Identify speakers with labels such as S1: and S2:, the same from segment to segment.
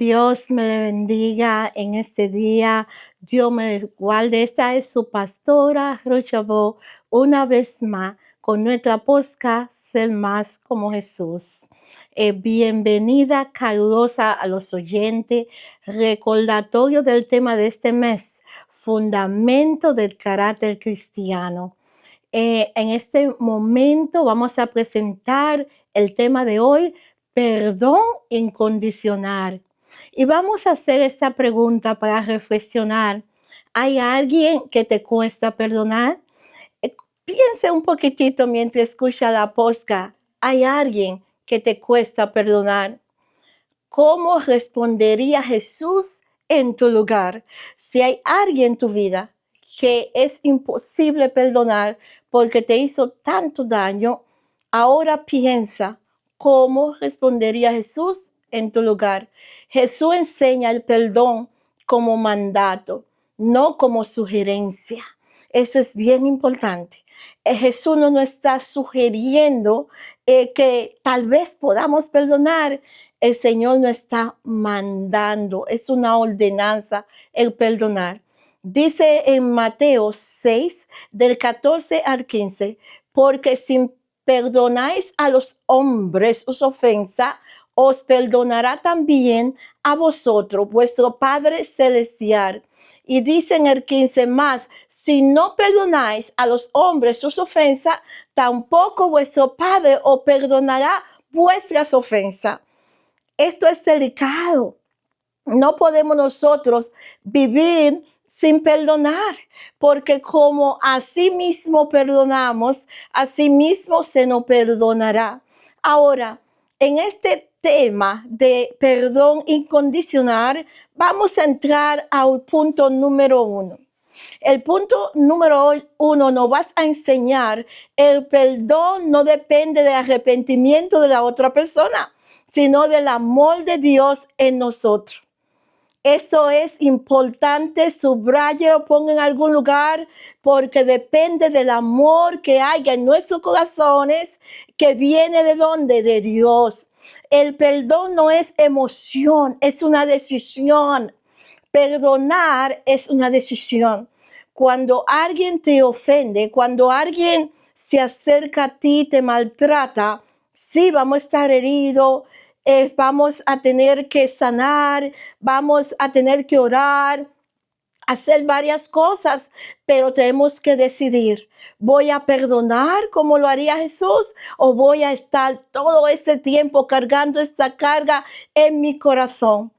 S1: Dios me bendiga en este día. Dios me guarde. Esta es su pastora Rochabó, una vez más con nuestra podcast Ser Más como Jesús. Bienvenida calurosa a los oyentes. Recordatorio del tema de este mes: fundamento del carácter cristiano. En este momento vamos a presentar el tema de hoy: perdón incondicional. Y vamos a hacer esta pregunta para reflexionar. ¿Hay alguien que te cuesta perdonar? Piense un poquitito mientras escucha la podcast. ¿Hay alguien que te cuesta perdonar? ¿Cómo respondería Jesús en tu lugar? Si hay alguien en tu vida que es imposible perdonar porque te hizo tanto daño, ahora piensa cómo respondería Jesús en tu lugar. Jesús enseña el perdón como mandato, no como sugerencia. Eso es bien importante. Jesús no nos está sugiriendo que tal vez podamos perdonar. El Señor nos está mandando, es una ordenanza el perdonar. Dice en Mateo 6, del 14 al 15, porque si perdonáis a los hombres sus ofensas, os perdonará también a vosotros, vuestro Padre Celestial. Y dice en el 15 más, si no perdonáis a los hombres sus ofensas, tampoco vuestro Padre os perdonará vuestras ofensas. Esto es delicado. No podemos nosotros vivir sin perdonar, porque como así mismo perdonamos, así mismo se nos perdonará. Ahora, en este tema de perdón incondicional, vamos a entrar al punto número 1. El punto número 1 nos vas a enseñar: el perdón no depende del arrepentimiento de la otra persona, sino del amor de Dios en nosotros. Eso es importante, subrayo, ponga en algún lugar, porque depende del amor que haya en nuestros corazones, que viene ¿de dónde? De Dios. El perdón no es emoción, es una decisión. Perdonar es una decisión. Cuando alguien te ofende, cuando alguien se acerca a ti, te maltrata, sí, vamos a estar heridos, vamos a tener que sanar, vamos a tener que orar, hacer varias cosas, pero tenemos que decidir: ¿voy a perdonar como lo haría Jesús, o voy a estar todo este tiempo cargando esta carga en mi corazón?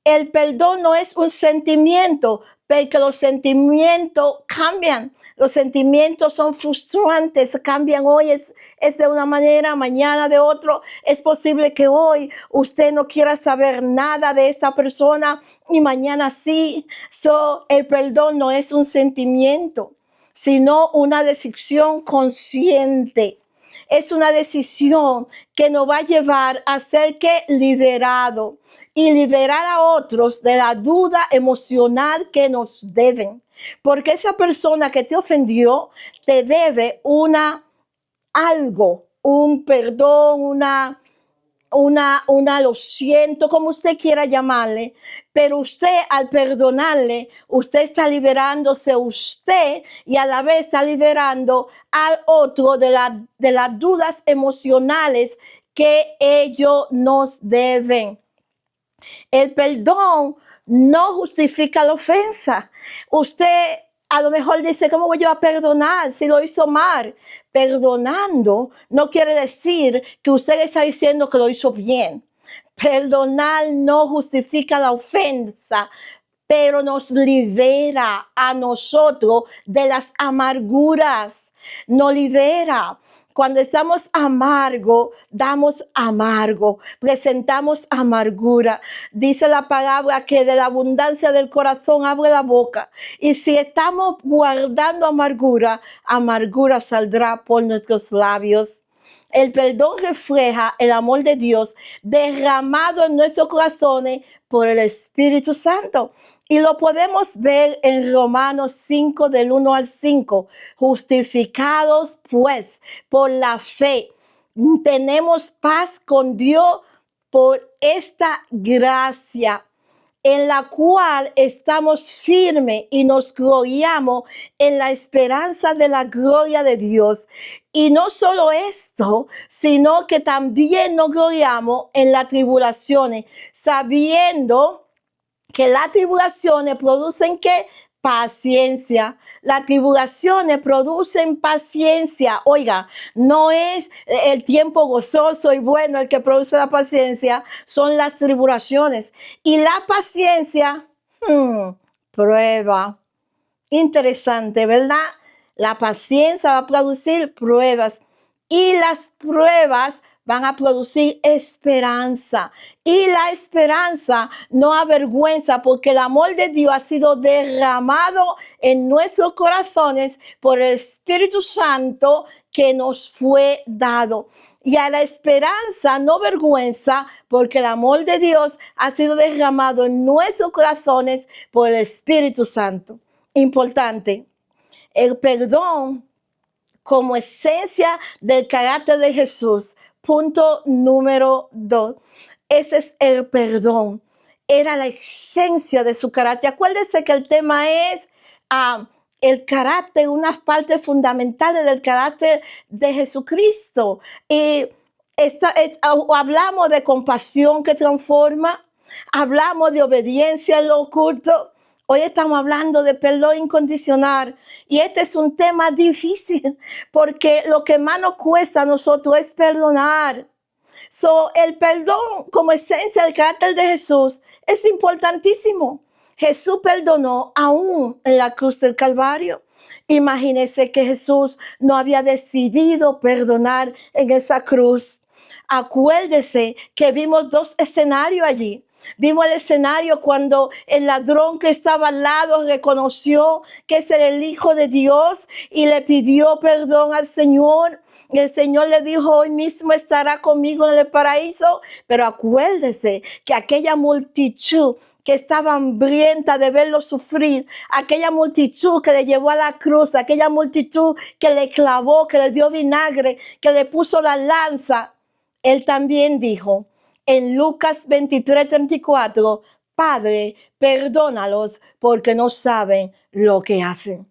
S1: El perdón no es un sentimiento, porque los sentimientos cambian. Los sentimientos son frustrantes, cambian. Hoy es de una manera, mañana de otro. Es posible que hoy usted no quiera saber nada de esta persona y mañana sí. El perdón no es un sentimiento, sino una decisión consciente. Es una decisión que nos va a llevar a ser liberado y liberar a otros de la duda emocional que nos deben. Porque esa persona que te ofendió te debe algo, un perdón, lo siento, como usted quiera llamarle, pero usted, al perdonarle, usted está liberándose usted y a la vez está liberando al otro de las dudas emocionales que ellos nos deben. El perdón no justifica la ofensa. Usted a lo mejor dice: ¿cómo voy yo a perdonar si lo hizo mal? Perdonando no quiere decir que usted está diciendo que lo hizo bien. Perdonar no justifica la ofensa, pero nos libera a nosotros de las amarguras. Nos libera. Cuando estamos amargo, damos amargo, presentamos amargura. Dice la palabra que de la abundancia del corazón abre la boca. Y si estamos guardando amargura, amargura saldrá por nuestros labios. El perdón refleja el amor de Dios derramado en nuestros corazones por el Espíritu Santo. Y lo podemos ver en Romanos 5, del 1 al 5. Justificados pues por la fe, tenemos paz con Dios por esta gracia en la cual estamos firmes y nos gloriamos en la esperanza de la gloria de Dios. Y no solo esto, sino que también nos gloriamos en las tribulaciones, sabiendo que las tribulaciones producen ¿qué? Paciencia. Las tribulaciones producen paciencia. Oiga, no es el tiempo gozoso y bueno el que produce la paciencia, son las tribulaciones. Y la paciencia, prueba. Interesante, ¿verdad? La paciencia va a producir pruebas y las pruebas van a producir esperanza. Y la esperanza no avergüenza porque el amor de Dios ha sido derramado en nuestros corazones por el Espíritu Santo que nos fue dado. Y a la esperanza no vergüenza porque el amor de Dios ha sido derramado en nuestros corazones por el Espíritu Santo. Importante, el perdón como esencia del carácter de Jesús. Punto número 2. Ese es el perdón. Era la esencia de su carácter. Acuérdense que el tema es el carácter, unas partes fundamentales del carácter de Jesucristo. Y hablamos de compasión que transforma, hablamos de obediencia en lo oculto. Hoy estamos hablando de perdón incondicional y este es un tema difícil porque lo que más nos cuesta a nosotros es perdonar. El perdón como esencia del carácter de Jesús es importantísimo. Jesús perdonó aún en la cruz del Calvario. Imagínense que Jesús no había decidido perdonar en esa cruz. Acuérdese que vimos dos escenarios allí. Vimos el escenario cuando el ladrón que estaba al lado reconoció que es el Hijo de Dios y le pidió perdón al Señor. Y el Señor le dijo, hoy mismo estará conmigo en el paraíso. Pero acuérdese que aquella multitud que estaba hambrienta de verlo sufrir, aquella multitud que le llevó a la cruz, aquella multitud que le clavó, que le dio vinagre, que le puso la lanza, él también dijo, en Lucas 23:34, Padre, perdónalos porque no saben lo que hacen.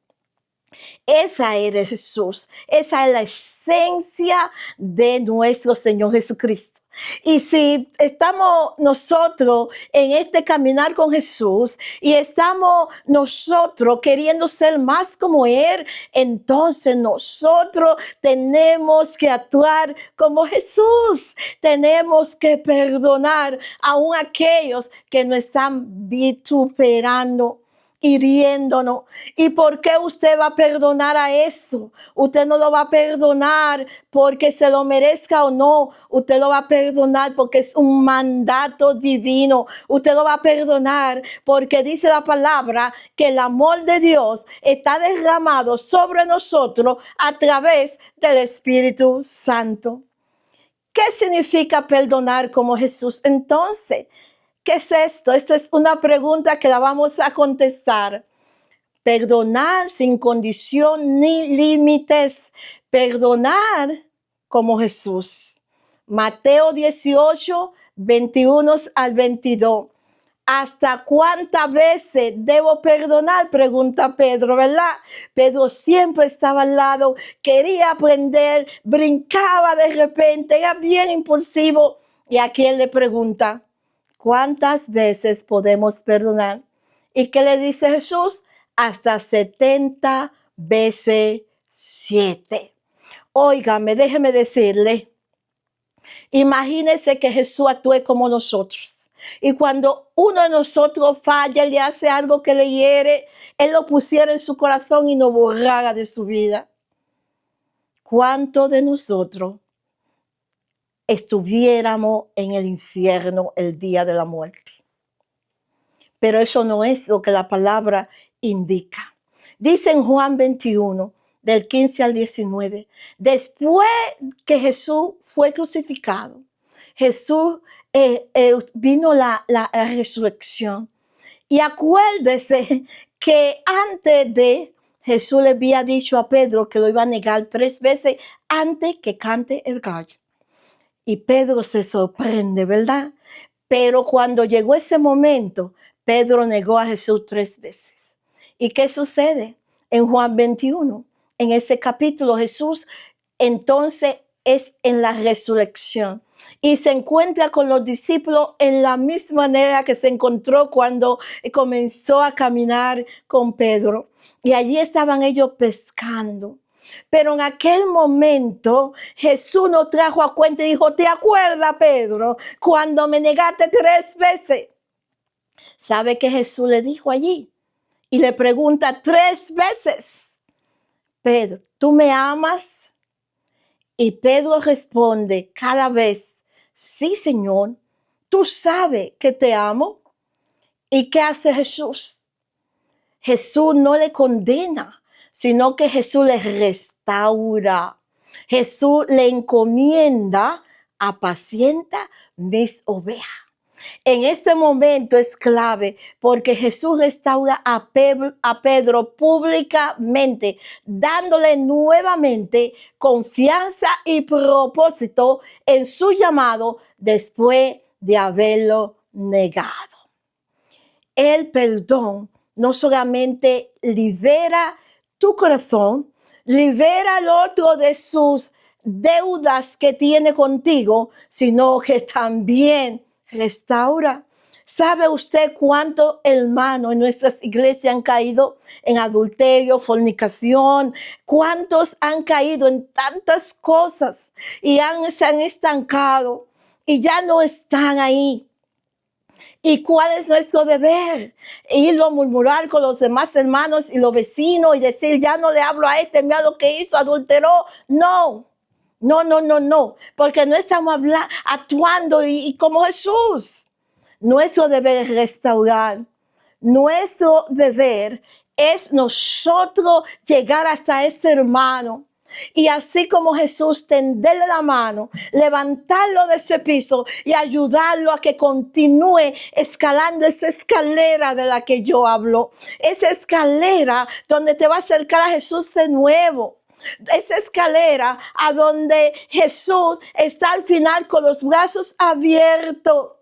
S1: Esa era Jesús. Esa es la esencia de nuestro Señor Jesucristo. Y si estamos nosotros en este caminar con Jesús y estamos nosotros queriendo ser más como Él, entonces nosotros tenemos que actuar como Jesús. Tenemos que perdonar aún a aquellos que nos están vituperando, hiriéndonos. ¿Y por qué usted va a perdonar a eso? Usted no lo va a perdonar porque se lo merezca o no. Usted lo va a perdonar porque es un mandato divino. Usted lo va a perdonar porque dice la palabra que el amor de Dios está derramado sobre nosotros a través del Espíritu Santo. ¿Qué significa perdonar como Jesús? Entonces, ¿qué es esto? Esta es una pregunta que la vamos a contestar. Perdonar sin condición ni límites. Perdonar como Jesús. Mateo 18, 21 al 22. ¿Hasta cuántas veces debo perdonar? Pregunta Pedro, ¿verdad? Pedro siempre estaba al lado, quería aprender, brincaba de repente, era bien impulsivo. Y aquí él le pregunta, ¿cuántas veces podemos perdonar? ¿Y qué le dice Jesús? Hasta 70 veces 7. Óigame, déjeme decirle, imagínese que Jesús actúe como nosotros. Y cuando uno de nosotros falla, le hace algo que le hiere, Él lo pusiera en su corazón y nos borrara de su vida. ¿Cuántos de nosotros estuviéramos en el infierno el día de la muerte? Pero eso no es lo que la palabra indica. Dice en Juan 21, del 15 al 19, después que Jesús fue crucificado, Jesús vino la resurrección. Y acuérdese que antes de Jesús le había dicho a Pedro que lo iba a negar 3 veces antes que cante el gallo. Y Pedro se sorprende, ¿verdad? Pero cuando llegó ese momento, Pedro negó a Jesús 3 veces. ¿Y qué sucede? En Juan 21, en ese capítulo, Jesús entonces es en la resurrección y se encuentra con los discípulos en la misma manera que se encontró cuando comenzó a caminar con Pedro. Y allí estaban ellos pescando. Pero en aquel momento Jesús nos trajo a cuenta y dijo, ¿te acuerdas, Pedro, cuando me negaste 3 veces? ¿Sabe qué Jesús le dijo allí? Y le pregunta 3 veces, Pedro, ¿tú me amas? Y Pedro responde cada vez, sí, Señor, tú sabes que te amo. ¿Y qué hace Jesús? Jesús no le condena, sino que Jesús le restaura. Jesús le encomienda, apacienta mis ovejas. En este momento es clave porque Jesús restaura a Pedro públicamente, dándole nuevamente confianza y propósito en su llamado después de haberlo negado. El perdón no solamente libera tu corazón, libera al otro de sus deudas que tiene contigo, sino que también restaura. ¿Sabe usted cuántos hermanos en nuestras iglesias han caído en adulterio, fornicación? ¿Cuántos han caído en tantas cosas y se han estancado y ya no están ahí? ¿Y cuál es nuestro deber? Irlo a murmurar con los demás hermanos y los vecinos y decir, ya no le hablo a este, mira lo que hizo, adulteró. No, porque no estamos actuando y como Jesús. Nuestro deber es restaurar. Nuestro deber es nosotros llegar hasta este hermano. Y así como Jesús, tenderle la mano, levantarlo de ese piso y ayudarlo a que continúe escalando esa escalera de la que yo hablo. Esa escalera donde te va a acercar a Jesús de nuevo. Esa escalera a donde Jesús está al final con los brazos abiertos.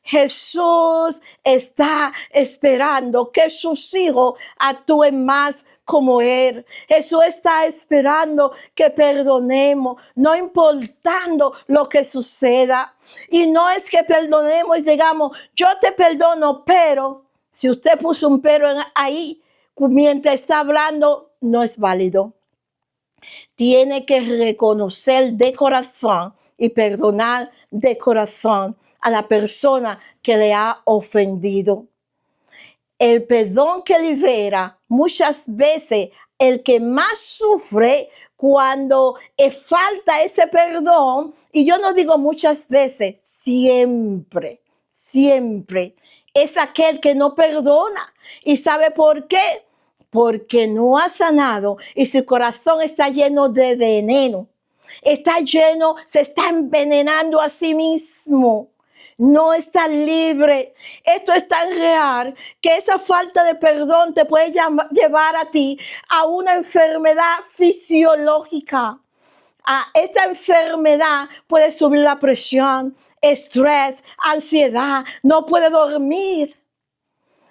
S1: Jesús está esperando que sus hijos actúen más como Él. Jesús está esperando que perdonemos, no importando lo que suceda. Y no es que perdonemos y digamos, yo te perdono, pero si usted puso un pero ahí mientras está hablando, no es válido. Tiene que reconocer de corazón y perdonar de corazón a la persona que le ha ofendido. El perdón que libera, muchas veces el que más sufre cuando falta ese perdón, y yo no digo muchas veces, siempre, es aquel que no perdona. ¿Y sabe por qué? Porque no ha sanado y su corazón está lleno de veneno. Se está envenenando a sí mismo. No está libre. Esto es tan real que esa falta de perdón te puede llevar a ti a una enfermedad fisiológica. Esta enfermedad puede subir la presión, estrés, ansiedad, no puede dormir.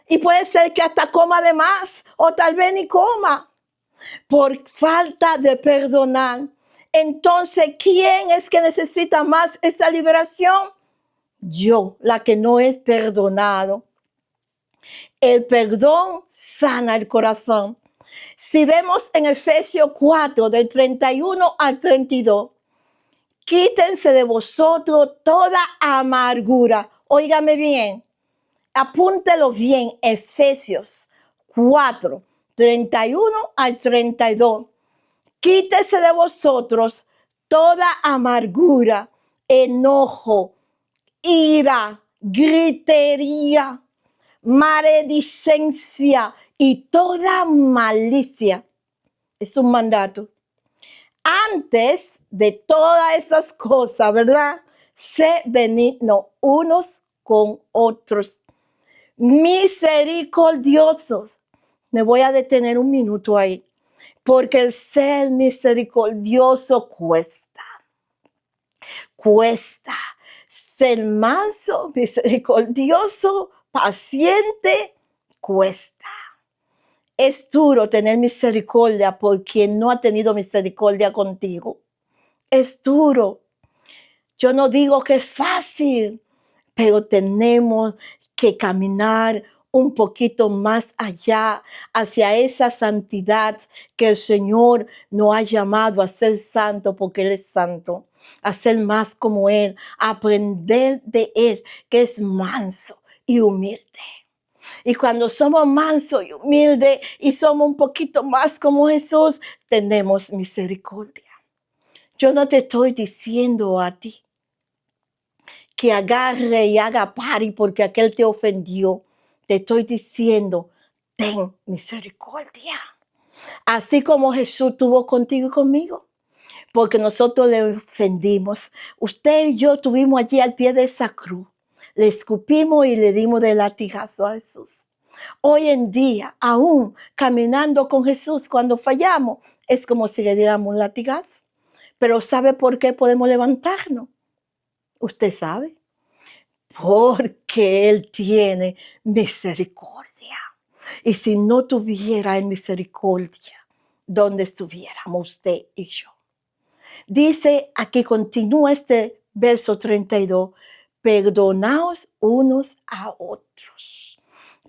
S1: Y puede ser que hasta coma de más o tal vez ni coma por falta de perdonar. Entonces, ¿quién es que necesita más esta liberación? Yo, la que no es perdonado. El perdón sana el corazón. Si vemos en Efesios 4, del 31 al 32, quítense de vosotros toda amargura. Óigame bien, apúntelo bien, Efesios 4, 31 al 32. Quítese de vosotros toda amargura, enojo, ira, gritería, maledicencia y toda malicia. Es un mandato. Antes de todas estas cosas, ¿verdad? Sé benignos unos con otros, misericordiosos. Me voy a detener un minuto ahí, porque el ser misericordioso cuesta. cuesta. Ser manso, misericordioso, paciente, cuesta. Es duro tener misericordia por quien no ha tenido misericordia contigo. Es duro. Yo no digo que es fácil, pero tenemos que caminar un poquito más allá, hacia esa santidad que el Señor nos ha llamado a ser santo porque Él es santo, a ser más como Él, a aprender de Él, que es manso y humilde. Y cuando somos mansos y humildes y somos un poquito más como Jesús, tenemos misericordia. Yo no te estoy diciendo a ti que agarre y haga pari porque aquel te ofendió. Te estoy diciendo, ten misericordia. Así como Jesús tuvo contigo y conmigo, porque nosotros le ofendimos. Usted y yo estuvimos allí al pie de esa cruz. Le escupimos y le dimos de latigazo a Jesús. Hoy en día, aún caminando con Jesús, cuando fallamos, es como si le diéramos un latigazo. Pero ¿sabe por qué podemos levantarnos? Usted sabe. Porque Él tiene misericordia. Y si no tuviera Él misericordia, ¿dónde estuviéramos usted y yo? Dice, aquí continúa este verso 32, perdonaos unos a otros,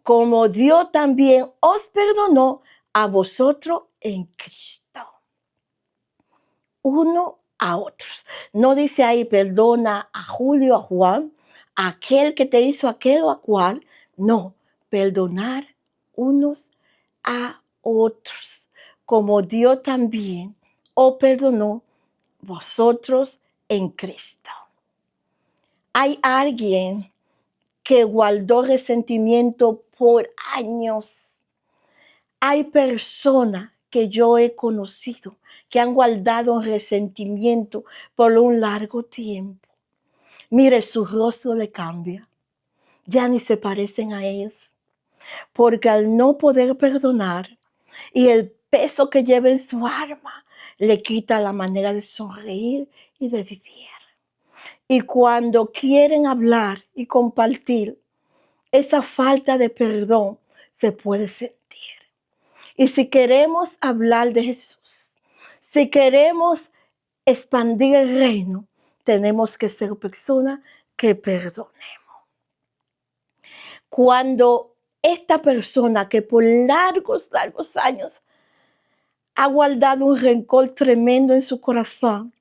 S1: como Dios también os perdonó a vosotros en Cristo. Uno a otros. No dice ahí perdona a Julio, a Juan, a aquel que te hizo aquel o a cual. No, perdonar unos a otros, como Dios también os perdonó vosotros en Cristo. Hay alguien que guardó resentimiento por años. Hay personas que yo he conocido que han guardado resentimiento por un largo tiempo. Mire, su rostro le cambia. Ya ni se parecen a ellos. Porque al no poder perdonar y el peso que lleva en su alma, le quita la manera de sonreír y de vivir. Y cuando quieren hablar y compartir, esa falta de perdón se puede sentir. Y si queremos hablar de Jesús, si queremos expandir el reino, tenemos que ser personas que perdonemos. Cuando esta persona que por largos años ha guardado un rencor tremendo en su corazón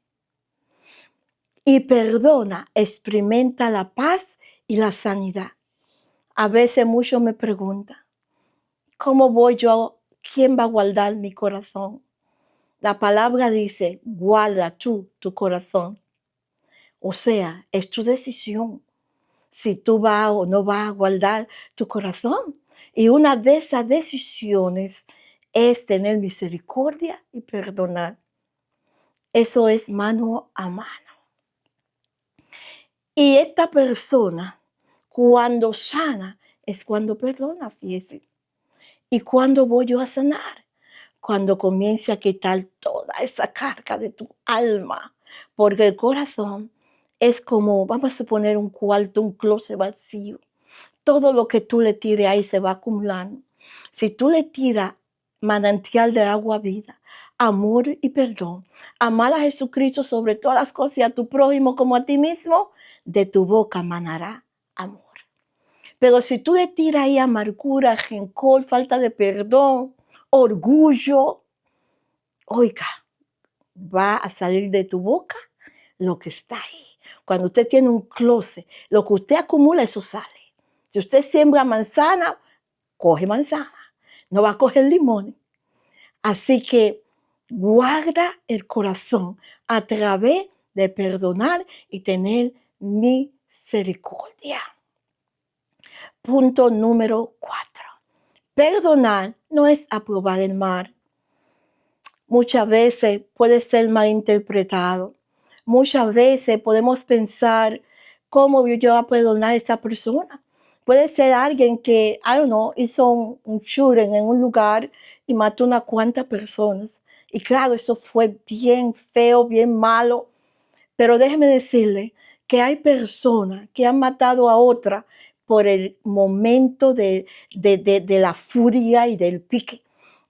S1: y perdona, experimenta la paz y la sanidad. A veces muchos me preguntan, ¿cómo voy yo? ¿Quién va a guardar mi corazón? La palabra dice, guarda tú tu corazón. O sea, es tu decisión si tú vas o no vas a guardar tu corazón. Y una de esas decisiones es tener misericordia y perdonar. Eso es mano a mano. Y esta persona, cuando sana, es cuando perdona, fíjese. ¿Y cuándo voy yo a sanar? Cuando comience a quitar toda esa carga de tu alma. Porque el corazón es como, vamos a suponer, un cuarto, un closet vacío. Todo lo que tú le tires ahí se va acumulando. Si tú le tiras manantial de agua vida, amor y perdón, amar a Jesucristo sobre todas las cosas y a tu prójimo como a ti mismo, de tu boca manará amor. Pero si tú le tiras ahí amargura, rencor, falta de perdón, orgullo, oiga, va a salir de tu boca lo que está ahí. Cuando usted tiene un closet, lo que usted acumula, eso sale. Si usted siembra manzana, coge manzana. No va a coger limones. Así que guarda el corazón a través de perdonar y tener misericordia. Punto número 4. Perdonar no es aprobar el mal. Muchas veces puede ser malinterpretado. Muchas veces podemos pensar, ¿cómo voy yo a perdonar a esta persona? Puede ser alguien que, I don't know, hizo un shooting en un lugar y mató unas cuantas personas. Y claro, eso fue bien feo, bien malo. Pero déjeme decirle que hay personas que han matado a otra por el momento de la furia y del pique.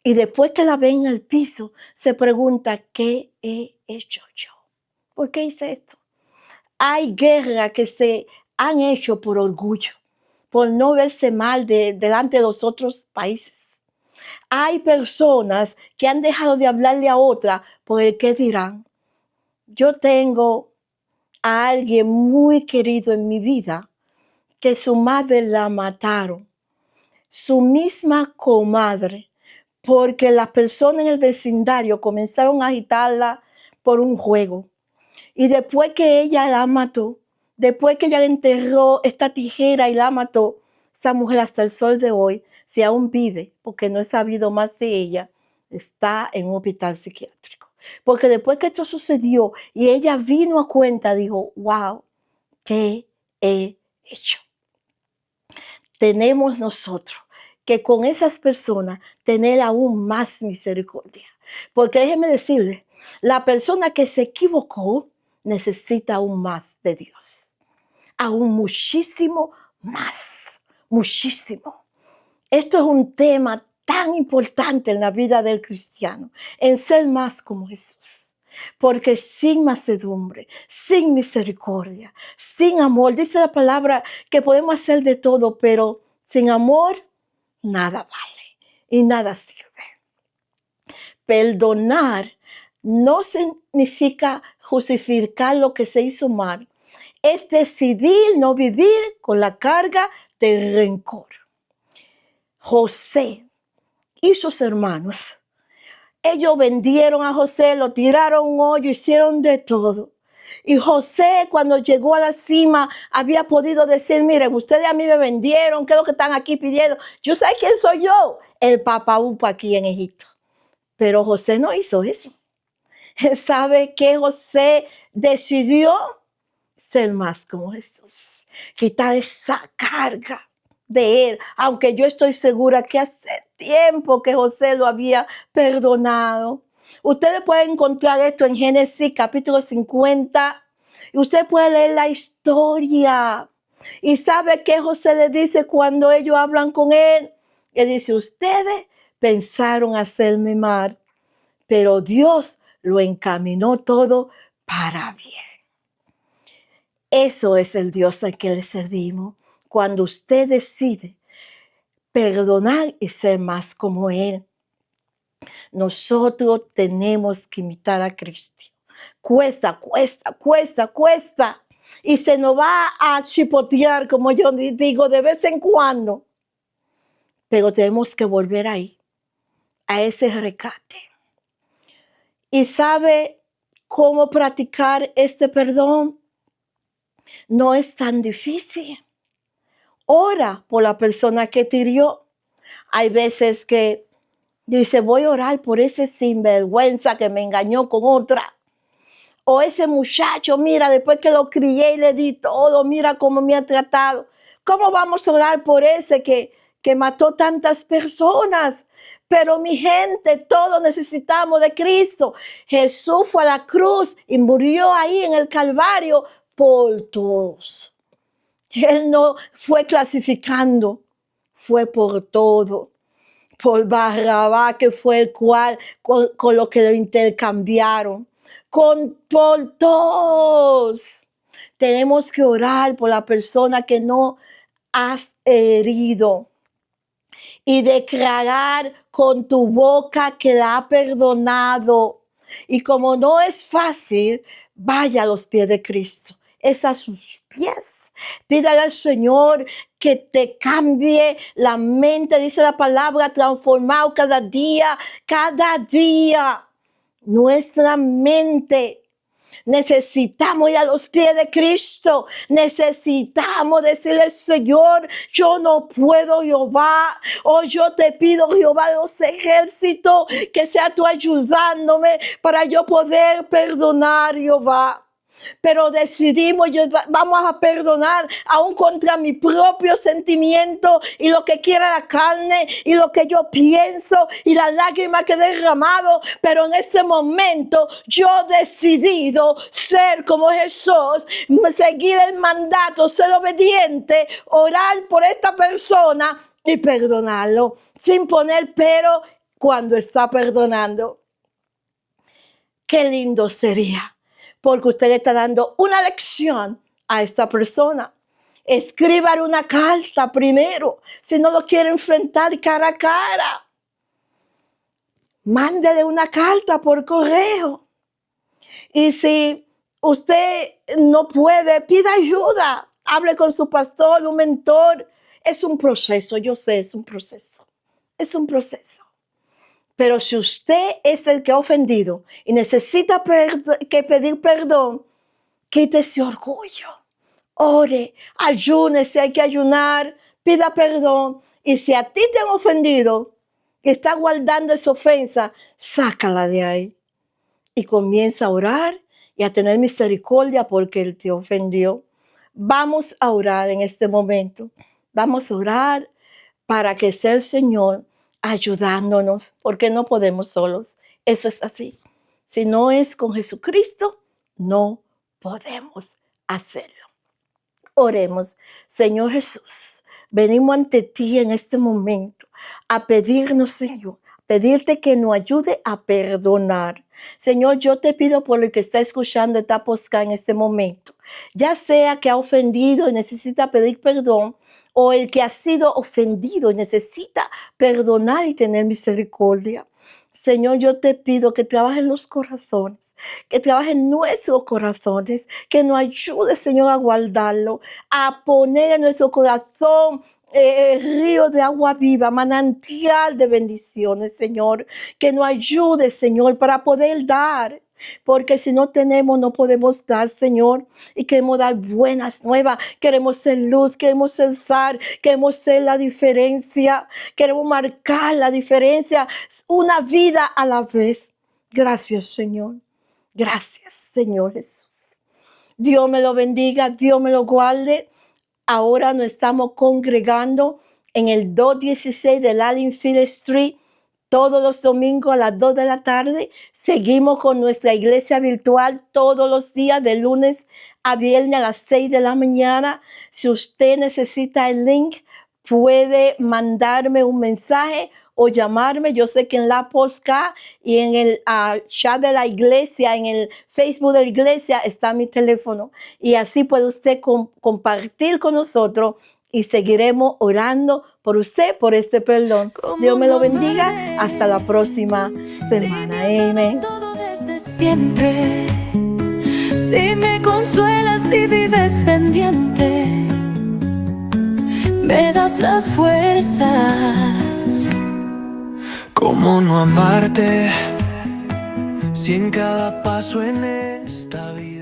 S1: Y después que la ven en el piso, se pregunta, ¿qué he hecho yo? ¿Por qué hice esto? Hay guerras que se han hecho por orgullo, por no verse mal delante de los otros países. Hay personas que han dejado de hablarle a otra por el qué dirán. Yo tengo a alguien muy querido en mi vida que su madre la mataron, su misma comadre, porque las personas en el vecindario comenzaron a agitarla por un juego. Y después que ella la mató, después que ella le enterró esta tijera y la mató, esa mujer hasta el sol de hoy, si aún vive, porque no he sabido más de ella, está en un hospital psiquiátrico. Porque después que esto sucedió y ella vino a cuenta, dijo, wow, ¿qué he hecho? Tenemos nosotros que con esas personas tener aún más misericordia. Porque déjeme decirle, la persona que se equivocó necesita aún más de Dios. Aún muchísimo más. Muchísimo. Esto es un tema tan importante en la vida del cristiano, en ser más como Jesús. Porque sin mansedumbre, sin misericordia, sin amor, dice la palabra que podemos hacer de todo, pero sin amor, nada vale y nada sirve. Perdonar no significa justificar lo que se hizo mal, es decidir no vivir con la carga del rencor. José y sus hermanos, ellos vendieron a José, lo tiraron a un hoyo, hicieron de todo. Y José, cuando llegó a la cima, había podido decir, miren, ustedes a mí me vendieron, ¿qué es lo que están aquí pidiendo? Yo sé quién soy yo, el papaupa aquí en Egipto. Pero José no hizo eso. ¿Sabe qué? José decidió ser más como Jesús, quitar esa carga de él, aunque yo estoy segura que hace tiempo que José lo había perdonado. Ustedes pueden encontrar esto en Génesis capítulo 50 y usted puede leer la historia. Y sabe qué José le dice cuando ellos hablan con él. Él dice, ustedes pensaron hacerme mal, pero Dios lo encaminó todo para bien. Eso es el Dios al que le servimos. Cuando usted decide perdonar y ser más como Él. Nosotros tenemos que imitar a Cristo. Cuesta. Y se nos va a chipotear, como yo digo, de vez en cuando. Pero tenemos que volver ahí, a ese rescate. ¿Y sabe cómo practicar este perdón? No es tan difícil. Ora por la persona que te hirió. Hay veces que dice, voy a orar por ese sinvergüenza que me engañó con otra. O ese muchacho, mira, después que lo crié y le di todo, mira cómo me ha tratado. ¿Cómo vamos a orar por ese que mató tantas personas? Pero mi gente, todos necesitamos de Cristo. Jesús fue a la cruz y murió ahí en el Calvario por todos. Él no fue clasificando, fue por todo. Por Barrabás, que fue el cual con lo que lo intercambiaron. Por todos. Tenemos que orar por la persona que no has herido y declarar con tu boca que la ha perdonado. Y como no es fácil, vaya a los pies de Cristo. Es a sus pies. Pídale al Señor que te cambie la mente, dice la palabra, transformado cada día. Nuestra mente. Necesitamos ir a los pies de Cristo. Necesitamos decirle, Señor, yo no puedo, Jehová. O yo te pido, Jehová de los ejércitos, que sea tú ayudándome para yo poder perdonar, Jehová. pero decidimos, vamos a perdonar aún contra mi propio sentimiento y lo que quiera la carne y lo que yo pienso y las lágrimas que he derramado, pero en este momento yo he decidido ser como Jesús, seguir el mandato, ser obediente, orar por esta persona y perdonarlo, sin poner pero cuando está perdonando. Qué lindo sería, porque usted le está dando una lección a esta persona. Escríbale una carta primero, si no lo quiere enfrentar cara a cara. Mándele una carta por correo. Y si usted no puede, pida ayuda. Hable con su pastor, un mentor. Es un proceso, yo sé, es un proceso. Es un proceso. Pero si usted es el que ha ofendido y necesita que pedir perdón, quite ese orgullo. Ore, ayune si hay que ayunar, pida perdón. Y si a ti te han ofendido y está guardando esa ofensa, sácala de ahí. Y comienza a orar y a tener misericordia porque él te ofendió. Vamos a orar en este momento. Vamos a orar para que sea el Señor ayudándonos, porque no podemos solos. Eso es así. Si no es con Jesucristo, no podemos hacerlo. Oremos. Señor Jesús, venimos ante ti en este momento a pedirnos, Señor, pedirte que nos ayude a perdonar. Señor, yo te pido por el que está escuchando esta podcast en este momento, ya sea que ha ofendido y necesita pedir perdón, o el que ha sido ofendido y necesita perdonar y tener misericordia. Señor, yo te pido que trabaje en los corazones, que trabaje en nuestros corazones, que nos ayude, Señor, a guardarlo, a poner en nuestro corazón río de agua viva, manantial de bendiciones, Señor, que nos ayude, Señor, para poder dar. Porque si no tenemos, no podemos dar, Señor. Y queremos dar buenas nuevas. Queremos ser luz, queremos ser sal, queremos ser la diferencia. Queremos marcar la diferencia, una vida a la vez. Gracias, Señor. Gracias, Señor Jesús. Dios me lo bendiga, Dios me lo guarde. Ahora nos estamos congregando en el 216 de la Linfield Street. Todos los domingos a las 2 de la tarde. Seguimos con nuestra iglesia virtual todos los días de lunes a viernes a las 6 de la mañana. Si usted necesita el link, puede mandarme un mensaje o llamarme. Yo sé que en la podcast y en el chat de la iglesia, en el Facebook de la iglesia está mi teléfono. Y así puede usted compartir con nosotros y seguiremos orando por usted, por este perdón. Dios me lo bendiga. Hasta la próxima semana. Amén.
S2: Siempre, si me consuelas y vives pendiente, me das las fuerzas.
S3: ¿Cómo no amarte si en cada paso en esta vida